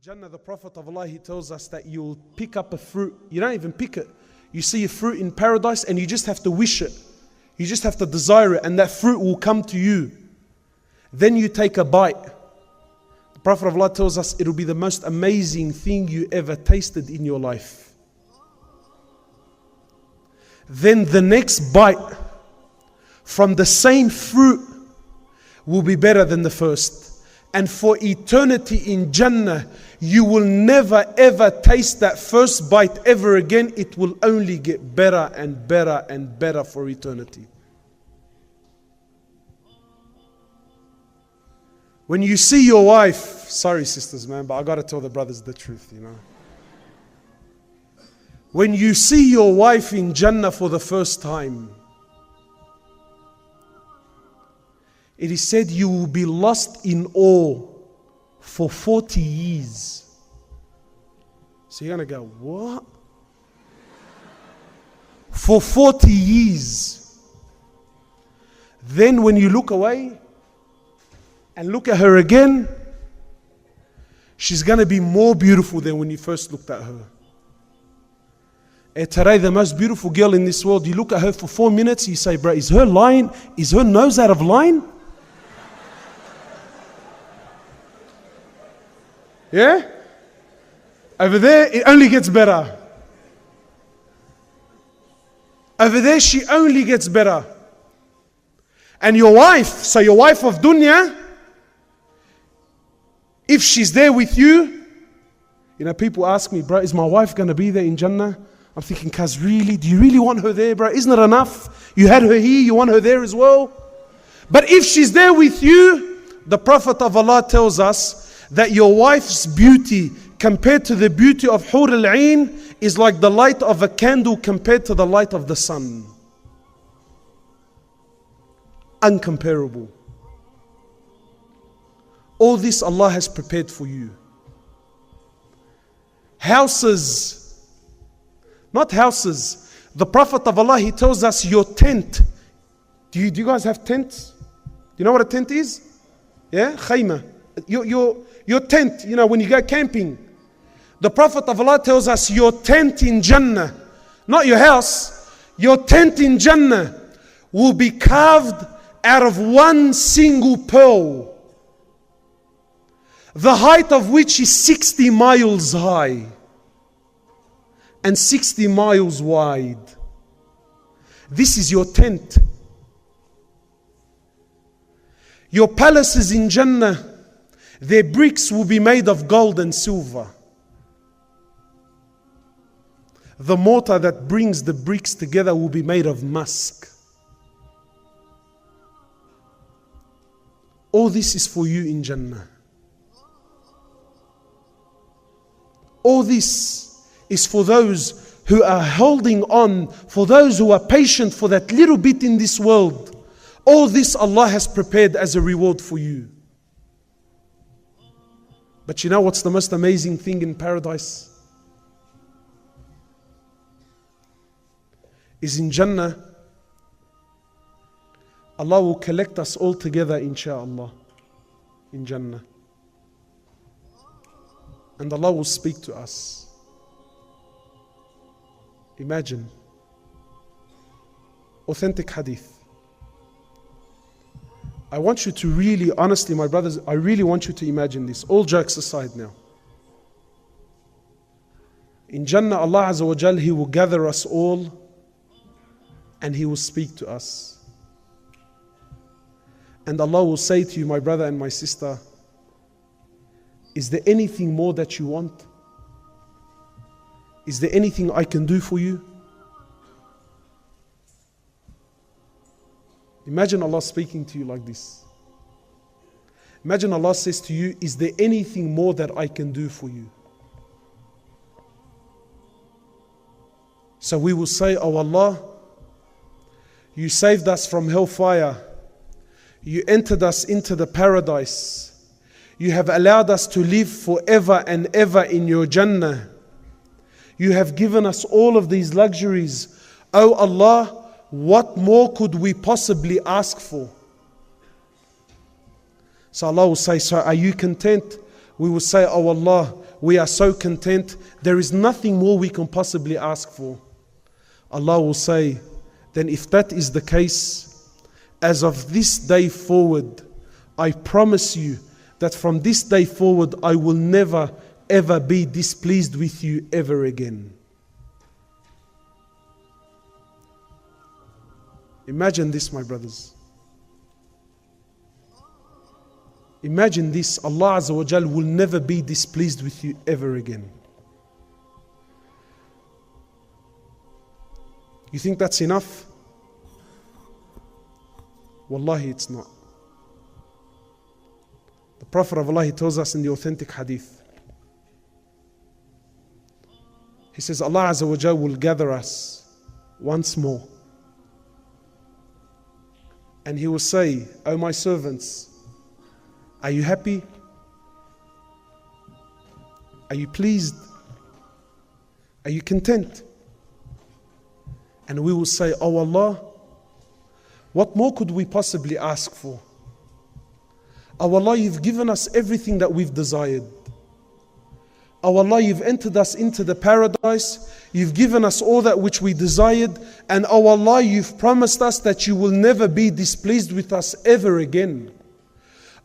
Jannah, the Prophet of Allah, he tells us that you'll pick up a fruit. You don't even pick it. You see a fruit in paradise and you just have to wish it. You just have to desire it and that fruit will come to you. Then you take a bite. The Prophet of Allah tells us it'll be the most amazing thing you ever tasted in your life. Then the next bite from the same fruit will be better than the first. And for eternity in Jannah, you will never ever taste that first bite ever again. It will only get better and better and better for eternity. When you see your wife, sorry sisters man, but I got to tell the brothers the truth, you know. When you see your wife in Jannah for the first time, it is said you will be lost in awe for 40 years. So you're going to go, what? For 40 years. Then when you look away and look at her again, she's going to be more beautiful than when you first looked at her. Today, the most beautiful girl in this world, you look at her for 4 minutes, you say, bro, is her nose out of line? Yeah? Over there, it only gets better. Over there, she only gets better. And your wife, so your wife of dunya, if she's there with you, you know, people ask me, bro, is my wife going to be there in Jannah? I'm thinking, cuz really, do you really want her there, bro? Isn't it enough? You had her here, you want her there as well? But if she's there with you, the Prophet of Allah tells us that your wife's beauty compared to the beauty of Hur al-Ain is like the light of a candle compared to the light of the sun. Uncomparable. All this Allah has prepared for you. Houses, not houses. The Prophet of Allah, he tells us your tent. Do you guys have tents? Do you know what a tent is? Yeah? Khayma. Your tent, you know, when you go camping. The Prophet of Allah tells us your tent in Jannah, not your house, your tent in Jannah will be carved out of one single pearl, the height of which is 60 miles high and 60 miles wide. This is your tent. Your palaces in Jannah, their bricks will be made of gold and silver. The mortar that brings the bricks together will be made of musk. All this is for you in Jannah. All this is for those who are holding on, for those who are patient for that little bit in this world. All this Allah has prepared as a reward for you. But you know what's the most amazing thing in paradise? Is in Jannah, Allah will collect us all together, insha'Allah, in Jannah. And Allah will speak to us. Imagine. Authentic hadith. I want you to really, honestly, my brothers, I really want you to imagine this. All jokes aside now. In Jannah, Allah Azza wa Jal, He will gather us all and He will speak to us. And Allah will say to you, my brother and my sister, is there anything more that you want? Is there anything I can do for you? Imagine Allah speaking to you like this. Imagine Allah says to you, is there anything more that I can do for you? So we will say, oh Allah, you saved us from hellfire. You entered us into the paradise. You have allowed us to live forever and ever in your Jannah. You have given us all of these luxuries. Oh Allah, what more could we possibly ask for? So Allah will say, so are you content? We will say, oh Allah, we are so content, there is nothing more we can possibly ask for. Allah will say, then if that is the case, as of this day forward, I promise you that from this day forward, I will never ever be displeased with you ever again. Imagine this, my brothers. Imagine this, Allah Azza wa Jal will never be displeased with you ever again. You think that's enough? Wallahi, it's not. The Prophet of Allah, he tells us in the authentic hadith. He says, Allah Azza wa Jal will gather us once more. And He will say, O my servants, are you happy? Are you pleased? Are you content? And we will say, Oh Allah, what more could we possibly ask for? Oh Allah, you've given us everything that we've desired. Oh Allah, you've entered us into the paradise. You've given us all that which we desired. And oh Allah, you've promised us that you will never be displeased with us ever again.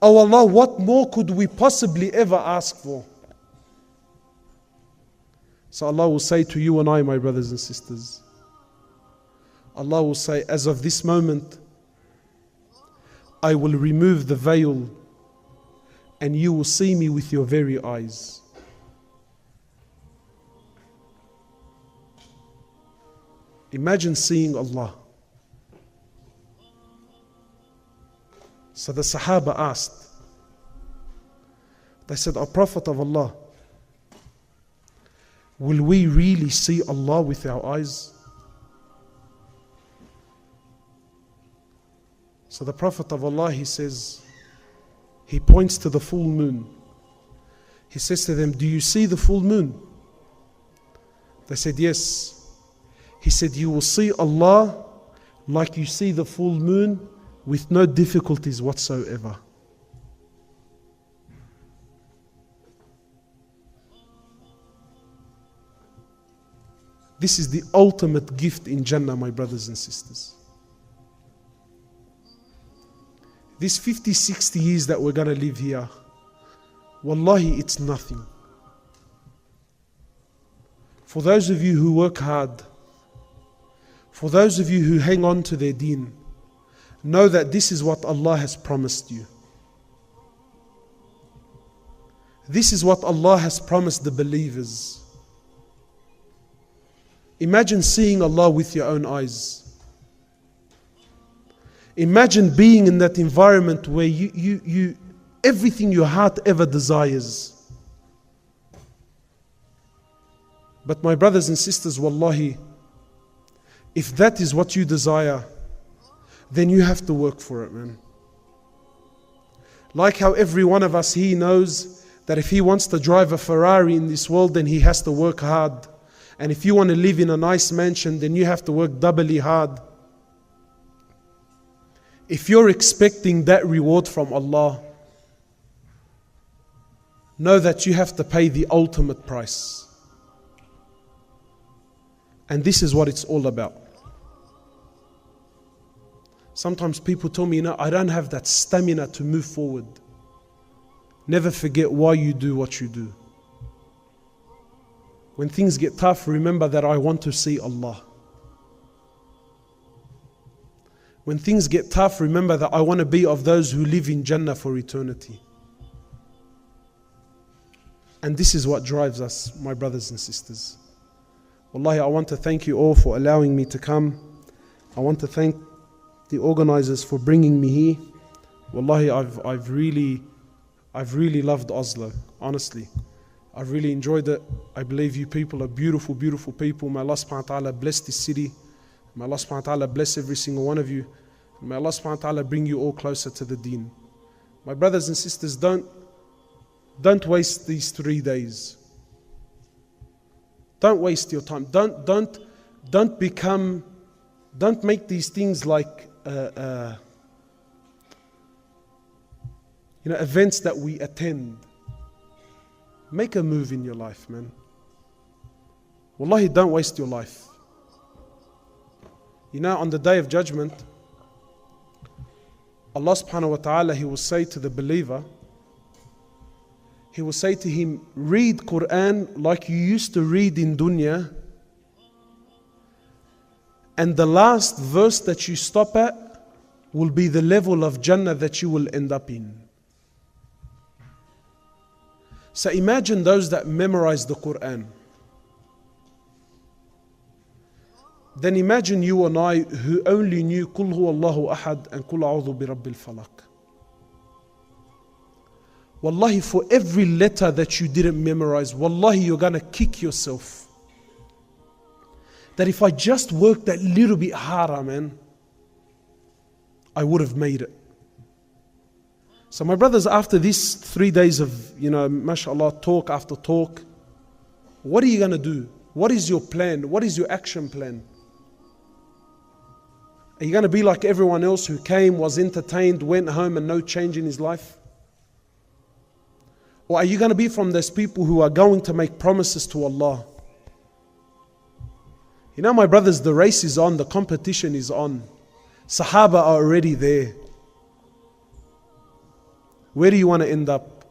Oh Allah, what more could we possibly ever ask for? So Allah will say to you and I, my brothers and sisters, Allah will say, as of this moment, I will remove the veil and you will see me with your very eyes. Imagine seeing Allah. So the Sahaba asked, they said, O Prophet of Allah, will we really see Allah with our eyes? So the Prophet of Allah, he says, he points to the full moon. He says to them, do you see the full moon? They said, yes. He said, you will see Allah like you see the full moon, with no difficulties whatsoever. This is the ultimate gift in Jannah, my brothers and sisters. These 50, 60 years that we're going to live here, wallahi, it's nothing. For those of you who work hard, for those of you who hang on to their deen, know that this is what Allah has promised you. This is what Allah has promised the believers. Imagine seeing Allah with your own eyes. Imagine being in that environment where you everything your heart ever desires. But my brothers and sisters, wallahi, if that is what you desire, then you have to work for it, man. Like how every one of us, he knows that if he wants to drive a Ferrari in this world, then he has to work hard. And if you want to live in a nice mansion, then you have to work doubly hard. If you're expecting that reward from Allah, know that you have to pay the ultimate price. And this is what it's all about. Sometimes people tell me, I don't have that stamina to move forward. Never forget why you do what you do. When things get tough, remember that I want to see Allah. When things get tough, remember that I want to be of those who live in Jannah for eternity. And this is what drives us, my brothers and sisters. Wallahi, I want to thank you all for allowing me to come. I want to thank the organizers for bringing me here. Wallahi, I've really loved Oslo, honestly. I've really enjoyed it. I believe you people are beautiful, beautiful people. May Allah subhanahu wa ta'ala bless this city. May Allah subhanahu wa ta'ala bless every single one of you. May Allah subhanahu wa ta'ala bring you all closer to the deen. My brothers and sisters, don't waste these 3 days. Don't waste your time. Don't make these things like events that we attend. Make a move in your life, man. Wallahi, don't waste your life. You know, on the day of judgment, Allah subhanahu wa ta'ala, He will say to the believer, He will say to him, read Quran like you used to read in dunya, and the last verse that you stop at will be the level of Jannah that you will end up in. So imagine those that memorize the Quran. Then imagine you and I who only knew Qul huwallahu ahad and Qul a'udhu bi rabbil falaq. Wallahi, for every letter that you didn't memorize, wallahi, you're gonna kick yourself. That if I just worked that little bit harder, man, I would have made it. So my brothers, after these 3 days of, mashallah, talk after talk, what are you gonna do? What is your plan? What is your action plan? Are you gonna be like everyone else who came, was entertained, went home and no change in his life? Or are you going to be from those people who are going to make promises to Allah? You know, my brothers, the race is on, the competition is on. Sahaba are already there. Where do you want to end up?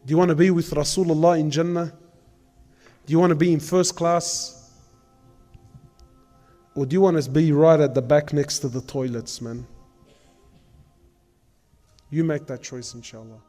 Do you want to be with Rasulullah in Jannah? Do you want to be in first class? Or do you want to be right at the back next to the toilets, man? You make that choice, inshallah.